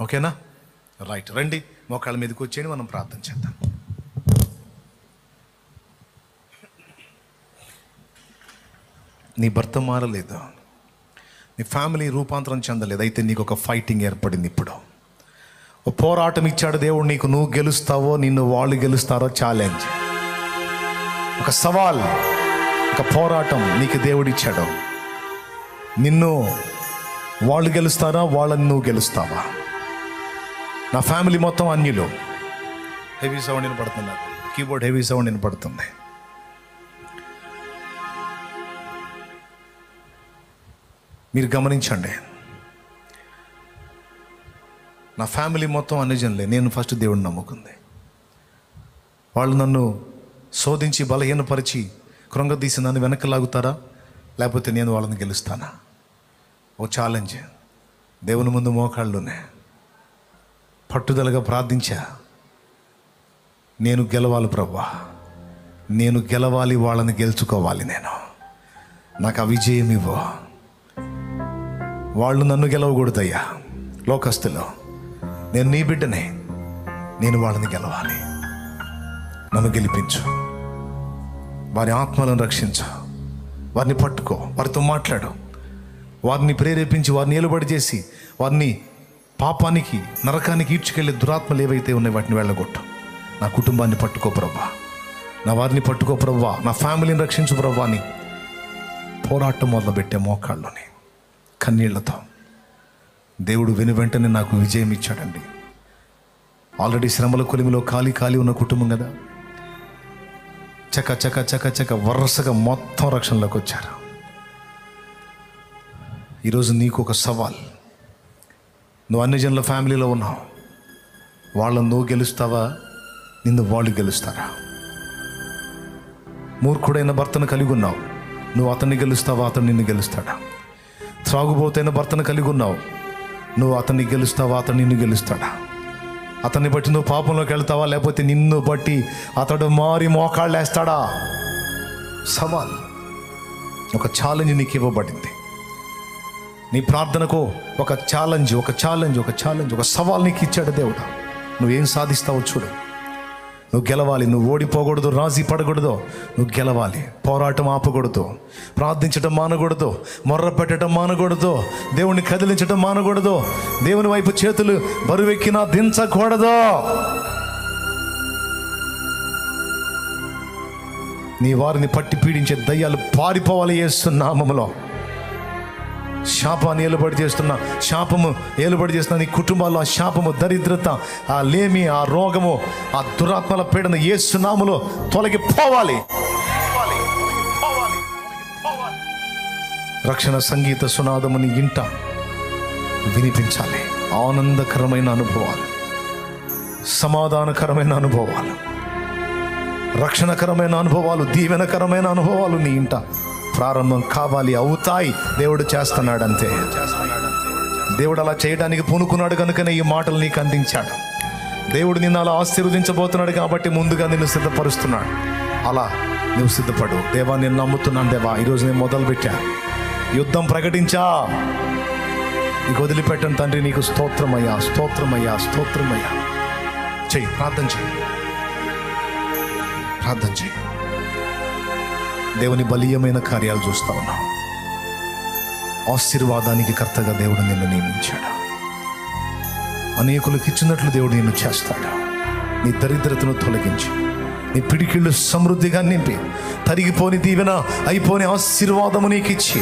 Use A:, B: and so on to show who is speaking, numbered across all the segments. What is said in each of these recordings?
A: ఓకేనా? రైట్, రండి మోకాళ్ళ మీదకి వచ్చేయండి, మనం ప్రార్థన చేద్దాం. నీ భర్త మారలేదు, నీ ఫ్యామిలీ రూపాంతరం చెందలేదు, అయితే నీకు ఒక ఫైటింగ్ ఏర్పడింది. ఇప్పుడు ఒక పోరాటం ఇచ్చాడు దేవుడు నీకు. నువ్వు గెలుస్తావో నిన్ను వాళ్ళు గెలుస్తారో ఛాలెంజ్, ఒక సవాల్, ఒక పోరాటం నీకు దేవుడు ఇచ్చాడు. నిన్ను వాళ్ళు గెలుస్తారా, వాళ్ళని నువ్వు గెలుస్తావా? నా ఫ్యామిలీ మొత్తం అన్యులు. హెవీ సౌండ్ వినపడుతుంది, నాకు కీబోర్డ్ హెవీ సౌండ్ వినపడుతుంది. మీరు గమనించండి, నా ఫ్యామిలీ మొత్తం అన్యజనులే. నేను ఫస్ట్ దేవుడిని నమ్ముకుంది. వాళ్ళు నన్ను శోధించి బలహీనపరిచి కృంగదీసి నన్ను వెనక్కి లాగుతారా, లేకపోతే నేను వాళ్ళని గెలుస్తానా? ఓ ఛాలెంజ్. దేవుని ముందు మోకాళ్ళునే పట్టుదలగా ప్రార్థించా, నేను గెలవాలి ప్రభువా, నేను గెలవాలి, వాళ్ళని గెలుచుకోవాలి, నేను నాకు ఆ విజయం ఇవ్వు. వాళ్ళు నన్ను గెలవకూడదయ్యా, లోకస్తులు. నేను నీ బిడ్డనే, నేను వాళ్ళని గెలవాలి. నన్ను గెలిపించు, వారి ఆత్మలను రక్షించు, వారిని పట్టుకో, వారితో మాట్లాడు, వారిని ప్రేరేపించి, వారిని నిలబడి చేసి, వారిని పాపానికి నరకానికి ఈడ్చుకెళ్ళే దురాత్మలు ఏవైతే ఉన్నాయో వాటిని వెళ్ళగొట్టు. నా కుటుంబాన్ని పట్టుకో ప్రభా, నా వారిని పట్టుకో ప్రభా, నా ఫ్యామిలీని రక్షించు ప్రభా అని పోరాటం మొదలుపెట్టే మోకాళ్ళని కన్నీళ్లతో దేవుడు వెంటనే నాకు విజయం ఇచ్చాడండి. ఆల్రెడీ శ్రమల కొలిమిలో ఖాళీ ఉన్న కుటుంబం కదా, చక చక చక చక వరుసగా మొత్తం రక్షణలోకి వచ్చారు. ఈరోజు నీకు ఒక సవాల్. నువ్వు అన్ని జనుల ఫ్యామిలీలో ఉన్నావు, వాళ్ళని నువ్వు గెలుస్తావా, నిన్ను వాళ్ళు గెలుస్తారా? మూర్ఖుడైన భర్తను కలిగి ఉన్నావు, నువ్వు అతన్ని గెలుస్తావా, అతను నిన్ను గెలుస్తాడా? త్రాగుబోతైన భర్తను కలిగి ఉన్నావు, నువ్వు అతన్ని గెలుస్తావా, అతను నిన్ను గెలుస్తాడా? అతన్ని బట్టి నువ్వు పాపంలోకి వెళ్తావా, లేకపోతే నిన్ను బట్టి అతడు మారి మోకాళ్ళు వేస్తాడా? సవాల్, ఒక ఛాలెంజ్ నీకు ఇవ్వబడింది. నీ ప్రార్థనకు ఒక ఛాలెంజ్, ఒక సవాల్ నీకు ఇచ్చాడు దేవుడు. నువ్వేం సాధిస్తావో చూడు. నువ్వు గెలవాలి, నువ్వు ఓడిపోకూడదు, రాజీ పడకూడదు, నువ్వు గెలవాలి. పోరాటం ఆపకూడదు, ప్రార్థించడం మానకూడదు, మొర్ర పెట్టడం మానకూడదు, దేవుణ్ణి కదిలించడం మానకూడదు, దేవుని వైపు చేతులు బరువెక్కినా దించకూడదు. నీ వారిని పట్టి పీడించే దయ్యాలు పారిపోవాలి యేసు నామములో. శాపాన్ని ఏలుబడి చేస్తున్నా, ఏలుబడి చేస్తున్నా నీ కుటుంబాల్లో ఆ శాపము, దరిద్రత, ఆ లేమి, ఆ రోగము, ఆ దురాత్మల పీడన యేసు నామములో తొలగిపోవాలి. రక్షణ సంగీత సునాదముని ఇంట వినిపించాలి. ఆనందకరమైన అనుభవాలు, సమాధానకరమైన అనుభవాలు, రక్షణకరమైన అనుభవాలు, దీవెనకరమైన అనుభవాలు నీ ఇంట ప్రారంభం కావాలి, అవుతాయి. దేవుడు చేస్తున్నాడు అంతే. దేవుడు అలా చేయడానికి పూనుకున్నాడు కనుకనే ఈ మాటలు నీకు అందించాడు. దేవుడు నిన్ను అలా ఆశీర్వదించబోతున్నాడు కాబట్టి ముందుగా నిన్ను సిద్ధపరుస్తున్నాడు. అలా నువ్వు సిద్ధపడు. దేవా, నేను నమ్ముతున్నాను దేవా, ఈరోజు నేను మొదలుపెట్టా, యుద్ధం ప్రకటించా, నీకు వదిలిపెట్టను తండ్రి, నీకు స్తోత్రమయ్యా, స్తోత్రమయ్యా, స్తోత్రమయ్యా. చెయ్యి, ప్రార్థన చెయ్యి, ప్రార్థన చెయ్యి. దేవుని బలీయమైన కార్యాలు చూస్తా ఉన్నావు. ఆశీర్వాదానికి కర్తగా దేవుడు నిన్ను నియమించాడు. అనేకులకు ఇచ్చినట్లు దేవుడు నిన్ను చేస్తాడు. నీ దరిద్రతను తొలగించి, నీ పిడికిళ్ళు సమృద్ధిగా నింపి, తరిగిపోని దీవెన, అయిపోని ఆశీర్వాదము నీకు ఇచ్చి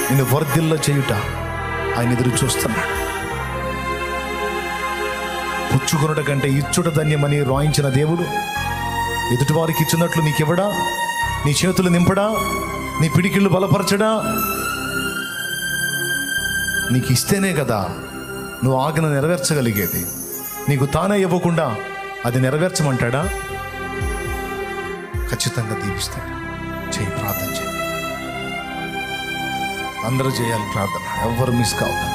A: నిన్ను వర్ధిల్ల చేయుట ఆయన ఎదురు చూస్తున్నాడు. పుచ్చుకొనుట కంటే ఇచ్చుట ధన్యమని రాయించిన దేవుడు ఎదుటివారికి ఇచ్చినట్లు నీకివ్వడా? నీ చేతులు నింపడా? నీ పిడికిళ్ళు బలపరచడా? నీకు ఇస్తేనే కదా నువ్వు ఆజ్ఞ నెరవేర్చగలిగేది. నీకు తానే ఇవ్వకుండా అది నెరవేర్చమంటాడా? ఖచ్చితంగా దీవిస్తాడు. చేయి, ప్రార్థన చేయి. అందరూ చేయాలి ప్రార్థన, ఎవ్వరు మిస్ కావద్దు.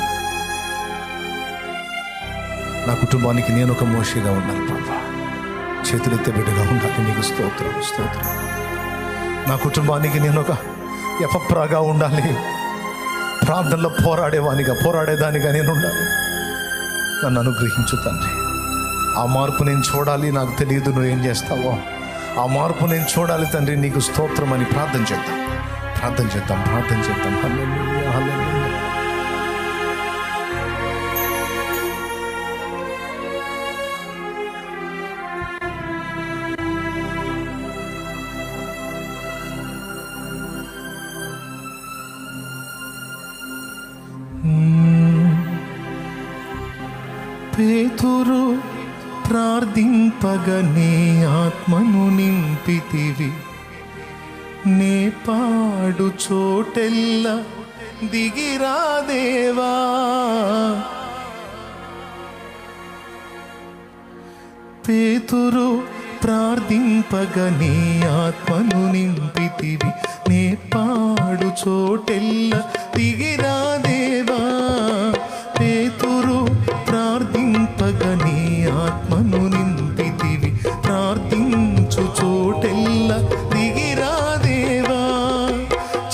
A: నా కుటుంబానికి నేను ఒక మోషేగా ఉండాలి ప్రభా, చేతులెత్తే బిడ్డగా ఉండాలి. నీకు స్తోత్రం, స్తోత్రం. నా కుటుంబానికి నేను ఒక ఎఫప్రాగా ఉండాలి, ప్రార్థనలో పోరాడేదానిగా నేను ఉండాలి. నన్ను అనుగ్రహించు తండ్రి. ఆ మార్పు నేను చూడాలి, నాకు తెలియదు నువ్వేం చేస్తావో. ఆ మార్పు నేను చూడాలి తండ్రి. నీకు స్తోత్రం అని ప్రార్థన చేద్దాం. హల్లెలూయా, హల్లెలూయా. పేతురు ప్రార్థింపగా నీ ఆత్మను నింపితివి, నే పాడు చోటెల్లా దిగిరా దేవా. పేతురు ప్రార్థింపగా నీ ఆత్మను నింపితివి, నే పాడు చోటెల్లా దిగిరా దేవా. పేతురు ప్రార్థింపగా నీ ఆత్మను నింపితివి, ప్రార్థించు చోటెల్లా దిగిరా దేవా.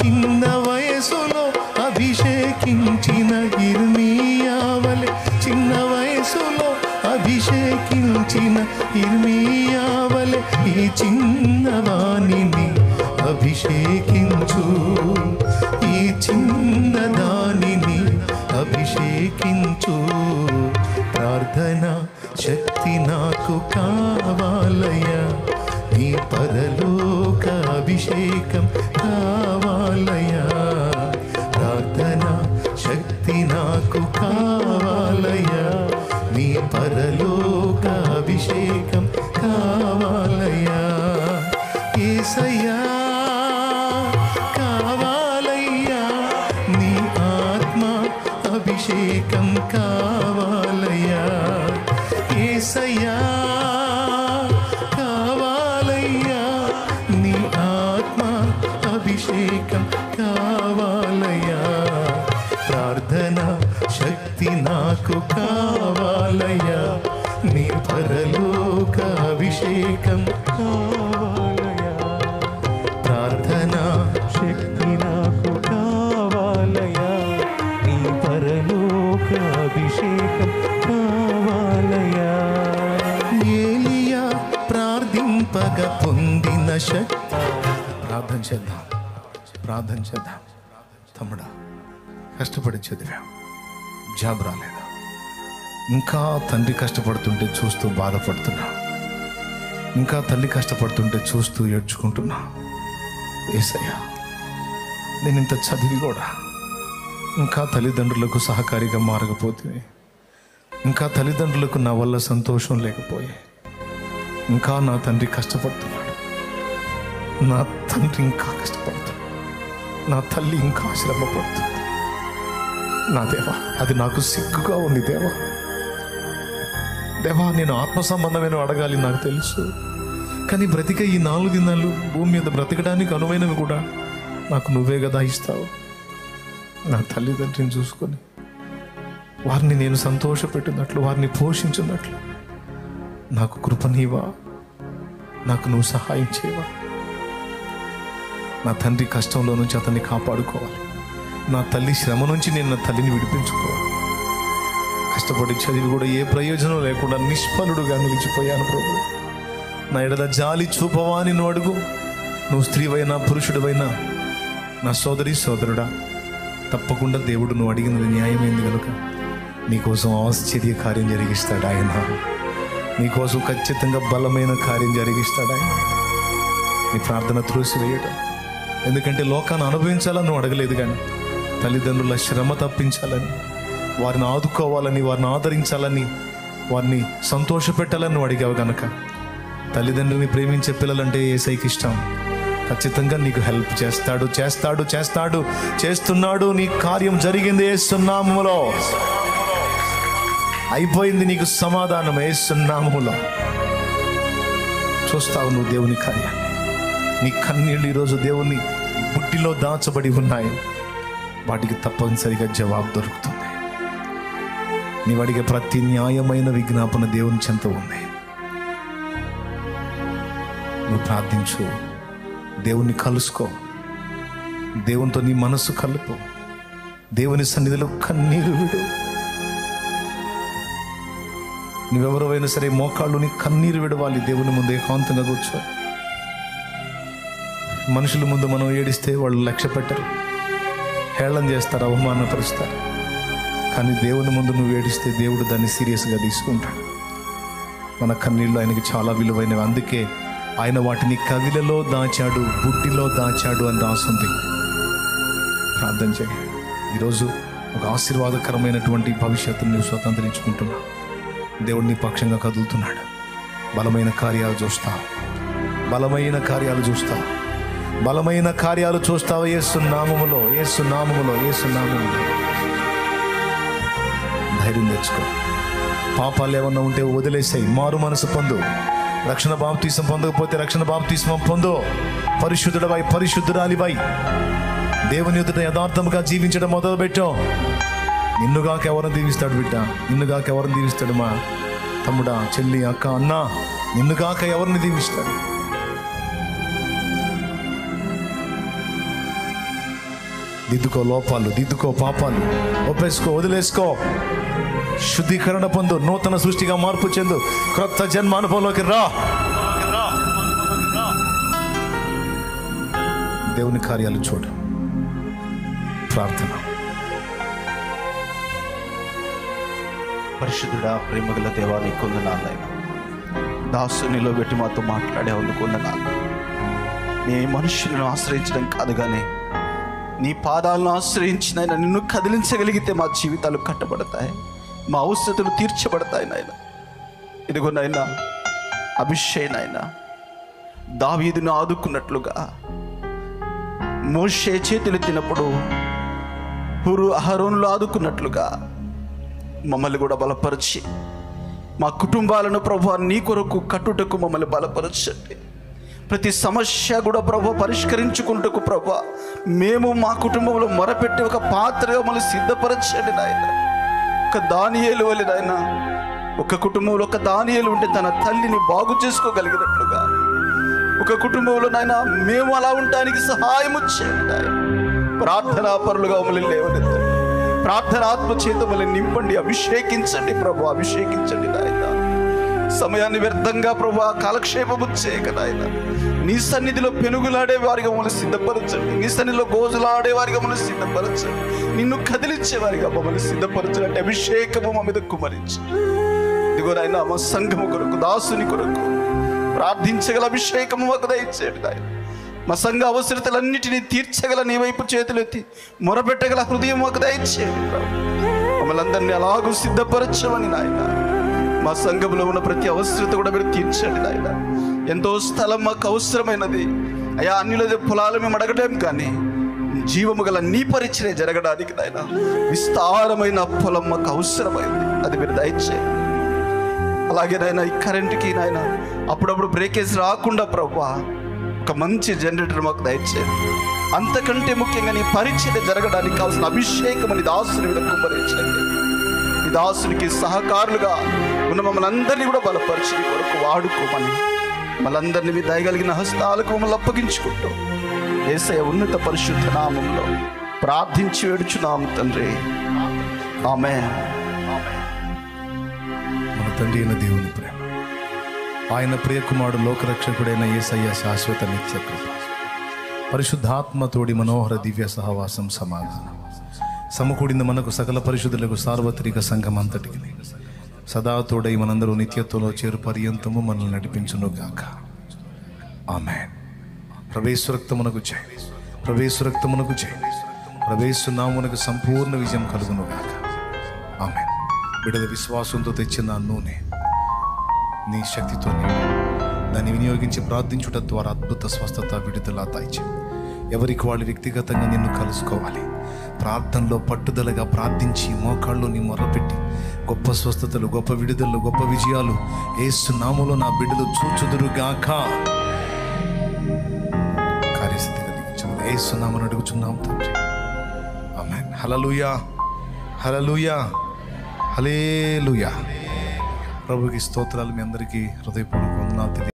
A: చిన్న వయసులో అభిషేకించిన ఇర్మీయావలే, చిన్న వయసులో అభిషేకించిన ఇర్మీయావలే ఈ చిన్నవాణిని అభిషేకించు, ఈ చిన్నదానిని అభిషేకించు. ప్రార్థన శక్తి నాకు కావాలయ్యా, నీ పరలోక అభిషేకం కావాలయ్యా. ప్రార్థన శక్తి నాకు కావాలయ్యా, నీ పరలోక అభిషేకం కావాలయ్యా. యేసయ్యా కావాలయ్యా, నీ ఆత్మ అభిషేకం కావాలయ్యా. యేసయ్యా కావాలయ్యా, నీ ఆత్మ అభిషేకం కావాలయ్యా. ప్రార్థన శక్తి నాకు కావాలయ్యా, నీ పరలోక అభిషేకం కావాలయ్యా. ప్రార్థన శక్తి నాకు కావాలయ్యా, నీ పరలోక అభిషేకం కావాలయ్యా. ఏలియా ప్రార్థింపగా పొందిన శక్తి. ప్రార్థన చేద్దాం. తమ్ముడా, కష్టపడి చదివా, జాబ్ రాలేదు, ఇంకా తండ్రి కష్టపడుతుంటే చూస్తూ బాధపడుతున్నా, ఇంకా తల్లి కష్టపడుతుంటే చూస్తూ ఏడ్చుకుంటున్నా. యేసయ్యా, నేను ఇంత చదివి కూడా ఇంకా తల్లిదండ్రులకు సహకారిగా మారకపోతే, ఇంకా తల్లిదండ్రులకు నా వల్ల సంతోషం లేకపోయే, ఇంకా నా తండ్రి కష్టపడుతున్నాడు, నా తండ్రి ఇంకా కష్టపడుతున్నాడు, నా తల్లి ఇంకా శ్రమ పడుతుంది. నా దేవా, అది నాకు సిగ్గుగా ఉంది దేవా. నేను ఆత్మ సంబంధమైన అడగాలి నాకు తెలుసు, కానీ బ్రతిక ఈ 4 దినాలు భూమి మీద బ్రతకడానికి అనువైనవి కూడా నాకు నువ్వే కదా ఇస్తావు. నా తల్లిదండ్రిని చూసుకొని వారిని నేను సంతోషపెట్టినట్లు, వారిని పోషించినట్లు నాకు కృపనీవా, నాకు నువ్వు సహాయం చేయవా. నా తండ్రి కష్టంలో నుంచి అతన్ని కాపాడుకోవాలి, నా తల్లి శ్రమ నుంచి నేను నా తల్లిని విడిపించుకోవాలి. కష్టపడి చదివి కూడా ఏ ప్రయోజనం లేకుండా నిష్ఫలుడుగా నిలిచిపోయాను ప్రభు. నా ఎడల జాలి చూపవా అని నువ్వు అడుగు. నువ్వు స్త్రీవైనా పురుషుడివైనా నా సోదరుడా, తప్పకుండా దేవుడు నువ్వు అడిగినది న్యాయమైంది కనుక నీకోసం ఆశ్చర్య కార్యం జరిగిస్తాడు ఆయన. నీకోసం ఖచ్చితంగా బలమైన కార్యం జరిగిస్తాడు ఆయన. నీ ప్రార్థన త్రోసివేయటం, ఎందుకంటే లోకాన్ని అనుభవించాలని నువ్వు అడగలేదు, కానీ తల్లిదండ్రుల శ్రమ తప్పించాలని, వారిని ఆదుకోవాలని, వారిని ఆదరించాలని, వారిని సంతోషపెట్టాలని నువ్వు అడిగావు కనుక తల్లిదండ్రుని ప్రేమించే పిల్లలంటే యేసయ్యకి ఇష్టం. ఖచ్చితంగా నీకు హెల్ప్ చేస్తాడు, చేస్తున్నాడు. నీ కార్యం జరిగింది యేసు నామములో, అయిపోయింది. నీకు సమాధానం యేసు నామములో. చూస్తావు నువ్వు దేవుని కార్యాన్ని. నీ కన్నీళ్ళు ఈరోజు దేవుని బుట్టిలో దాచబడి ఉన్నాయి, వాటికి తప్పనిసరిగా జవాబు దొరుకుతుంది. నీవు అడిగే ప్రతి న్యాయమైన విజ్ఞాపన దేవుని చెంత ఉంది. నువ్వు ప్రార్థించు, దేవుణ్ణి కలుసుకో, దేవునితో నీ మనస్సు కలుపు, దేవుని సన్నిధిలో కన్నీరు విడు. నువ్వెవరైనా సరే మోకాళ్ళుని కన్నీరు విడవాలి. దేవుని ముందు ఏకాంతంగా కూర్చో. మనుషుల ముందు మనం ఏడిస్తే వాళ్ళు లక్ష్య పెట్టరు, హేళన చేస్తారు, అవమానపరుస్తారు. కానీ దేవుని ముందు నువ్వు ఏడిస్తే దేవుడు దాన్ని సీరియస్గా తీసుకుంటాడు. మన కన్నీళ్ళు ఆయనకి చాలా విలువైనవి. అందుకే ఆయన వాటిని కవిలలో దాచాడు, బుడ్డిలో దాచాడు అని రాస్తుంది. ప్రార్థన చేయి. ఈరోజు ఒక ఆశీర్వాదకరమైనటువంటి భవిష్యత్తును నువ్వు స్వతంత్రించుకుంటున్నావు. దేవుడు నీ పక్షంగా కదులుతున్నాడు. బలమైన కార్యాలు చూస్తావు, బలమైన కార్యాలు చూస్తావు, బలమైన కార్యాలు చూస్తావు. యేసు నామములో, యేసు నామములో, యేసు నామములో. ధైర్యం తెచ్చుకో. పాపాలు ఏమన్నా ఉంటే వదిలేసాయి. మారు మనసు పొందు. రక్షణ బాప్తీసం పొందకపోతే రక్షణ బాప్తీసం పొందు. పరిశుద్ధుడవై, పరిశుద్ధురాలివై దేవుని ఎదుట యథార్థముగా జీవించడం మొదలుపెట్టాం. నిన్నుగాక ఎవరిని దీవిస్తాడు బిడ్డ? నిన్నుగాక ఎవరిని దీవిస్తాడు? మా తమ్ముడా, చెల్లి, అక్క, అన్న, నిన్నుగాక ఎవరిని దీవిస్తాడు? దిద్దుకో లోపాలు, దిద్దుకో పాపాలు, ఒప్పేసుకో, వదిలేసుకో. శుద్ధీకరణ పొందు, నూతన సృష్టిగా మార్పు చెందు, క్రొత్త జన్మ అనుభవంలోకి రా. దేవుని కార్యాలు చూడు. ప్రార్థన.
B: పరిశుద్ధుడా, ప్రేమగల దేవా, నీకు వందనాలైనా. దాసునిలో పెట్టి మాతో మాట్లాడే వందనాలు. నీ మనుషులను ఆశ్రయించడం కాదు కానీ నీ పాదాలను ఆశ్రయించినైనా నిన్ను కదిలించగలిగితే మా జీవితాలు కట్టబడతాయి, మా అవసరతలు తీర్చబడతాయి నాయన. ఇదిగో నాయన, అభిషేకైనా దావీదును ఆదుకున్నట్లుగా, మోషే చేతులు ఎత్తినప్పుడు అహరోనులు ఆదుకున్నట్లుగా మమ్మల్ని కూడా బలపరిచి మా కుటుంబాలను ప్రభువా నీ కొరకు కట్టుటకు మమ్మల్ని బలపరచండి. ప్రతి సమస్య కూడా ప్రభు పరిష్కరించుకుంటకు ప్రభు మేము మా కుటుంబంలో మొరపెట్టి ఒక పాత్రగా మమ్మల్ని సిద్ధపరచండి నాయన. ఒక దానియేలు వలె నాయన, ఒక కుటుంబంలో ఒక దానియేలు ఉంటే తన తల్లిని బాగు చేసుకోగలిగినట్లుగా ఒక కుటుంబంలో నాయన మేము అలా ఉండడానికి సహాయం చేయండి నాయన. ప్రార్థనా పరులుగా మమ్మల్ని లేవనెత్తండి. ప్రార్థన ఆత్మ చేత మమ్మల్ని నింపండి, అభిషేకించండి ప్రభు, అభిషేకించండి నాయన. సమయాన్ని వ్యర్థంగా ప్రభు కాలక్షేపము చేయక నాయన, నీ సన్నిధిలో పెనుగులాడే వారిగా మమ్మల్ని సిద్ధపరచండి. నీ సన్నిధిలో గోజులాడే వారిగా మమ్మల్ని సిద్ధపరచండి. నిన్ను కదిలించే వారిగా మమ్మల్ని సిద్ధపరచండి. అంటే అభిషేకము మా మీద కుమరించి, ఇదిగో నాయన మా సంఘము కొరకు, దాసుని కొరకు ప్రార్థించగల అభిషేకము మాకు దయచేయండి నాయన. మా సంఘ అవసరతలన్నిటినీ తీర్చగల నీ వైపు చేతులెత్తి మొరపెట్టగల హృదయం మాకు దయచేయండి ప్రభు. మమ్మల్ని అందరినీ అలాగూ సిద్ధపరచమని నాయన. మా సంఘంలో ఉన్న ప్రతి అవసరత కూడా మీరు తీర్చండి నాయన. ఎంతో స్థలం మాకు అవసరమైనది అయ్యా. అన్యుల పొలాలు మేము అడగడం కానీ జీవము గల నీ పరిచర్య జరగడానికి నాయన విస్తారమైన పొలం మాకు అవసరమైంది, అది మీరు దయచేయండి. అలాగే నాయన ఈ కరెంటుకి నాయన అప్పుడప్పుడు బ్రేకేజ్ రాకుండా ప్రభు ఒక మంచి జనరేటర్ మాకు దయచేయండి. అంతకంటే ముఖ్యంగా నీ పరిచర్య జరగడానికి కావాల్సిన అభిషేకం అని దాసుని మీద కుమ్మరించండి. ఈ దాసునికి సహకారులుగా ఉన్న మమ్మల్ని అందరినీ కూడా బలపరిచి నీ కొరకు వాడుకోమని మళ్ళందరినీ మీ దయగలిగిన హస్తాలకు మమ్మల్ని అప్పగించుకుంటూ యేసయ్య ఉన్నత పరిశుద్ధ నామంలో ప్రార్థించి వేడుచున్నాము తండ్రి, ఆమేన్.
A: మన తండ్రి అయిన దేవుని ప్రేమ, ఆయన ప్రియకుమారుడు లోకరక్షకుడైన యేసయ్య శాశ్వత నిత్య కృప, పరిశుద్ధాత్మ తోడి మనోహర దివ్య సహవాసం, సమాధానం సమకూడిన మనకు సకల పరిశుద్ధులకు సార్వత్రిక సంఘం అంతటికి సదా తోడై మనందరూ నిత్యత్వంలో చేరు పర్యంతము మనల్ని నడిపించును గాక. ఆమేన్. ప్రవేశ రక్తమునకు జై, ప్రవేశ రక్తమునకు జై, ప్రవేశనామునకు సంపూర్ణ విజయం కలుగును గాక. ఆమేన్. బిడ్డల విశ్వాసంతో తెచ్చిన నూనె నీ శక్తితో దాన్ని వినియోగించి ప్రార్థించుట ద్వారా అద్భుత స్వస్థత, విడుదల దయచే. ఎవరికి వాళ్ళు వ్యక్తిగతంగా నిన్ను కలుసుకోవాలి. ప్రార్థనలో పట్టుదలగా ప్రార్థించి మోకాళ్ళు నీ మొర్రపెట్టి గొప్ప స్వస్థతలు, గొప్ప విడుదలలు, గొప్ప విజయాలు యేసు నామములో నా బిడ్డలు చూచుదురుగాక. కార్యసిద్ధి కలిగించమని యేసు నామమున అడుగుచున్నాం తండ్రి, ఆమేన్. హల్లెలూయా, హల్లెలూయా, హల్లెలూయా. ప్రభుకి స్తోత్రాలు. మీ అందరికీ హృదయపూర్వక వందనాలు.